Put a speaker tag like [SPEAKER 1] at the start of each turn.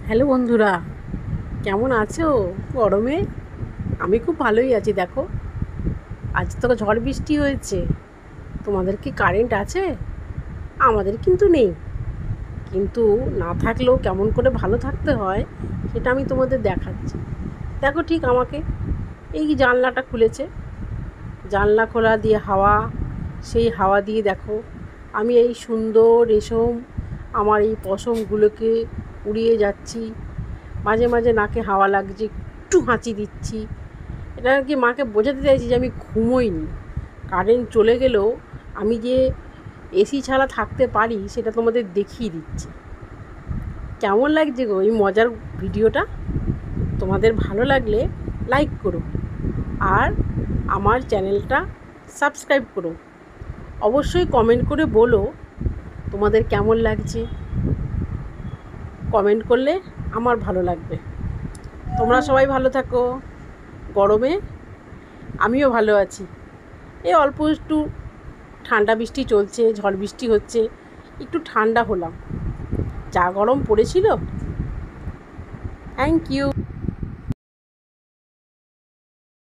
[SPEAKER 1] Hello বন্ধুরা, কেমন আছো গরমে? আমি খুব ভালোই আছি। দেখো, আজ তো ঝড় বৃষ্টি হয়েছে। তোমাদের কি কারেন্ট আছে? আমাদের কিন্তু নেই। কিন্তু না থাকলেও কেমন করে ভালো থাকতে হয় সেটা আমি তোমাদের দেখাচ্ছি। দেখো, ঠিক আমাকে এই জানলাটা খুলেছে, জানলা খোলা দিয়ে হাওয়া, সেই হাওয়া দিয়ে দেখো আমি এই সুন্দর রেশম আমার এই পশমগুলোকে উড়িয়ে যাচ্ছি। মাঝে মাঝে নাকে হাওয়া লাগছে, একটু হাঁচি দিচ্ছি। এটা আর কি মাকে বোঝাতে চাইছি যে আমি ঘুমোইনি। কারেন্ট চলে গেলেও আমি যে এসি ছাড়া থাকতে পারি সেটা তোমাদের দেখিয়ে দিচ্ছি। কেমন লাগছে গো এই মজার ভিডিওটা? তোমাদের ভালো লাগলে লাইক করো আর আমার চ্যানেলটা সাবস্ক্রাইব করো। অবশ্যই কমেন্ট করে বলো তোমাদের কেমন লাগছে। কমেন্ট করলে আমার ভালো লাগবে। তোমরা সবাই ভালো থাকো। গরমে আমিও ভালো আছি। এই অল্প একটু ঠান্ডা বৃষ্টি চলছে, ঝড় বৃষ্টি হচ্ছে, একটু ঠান্ডা হলাম। যা গরম পড়েছিল। Thank you.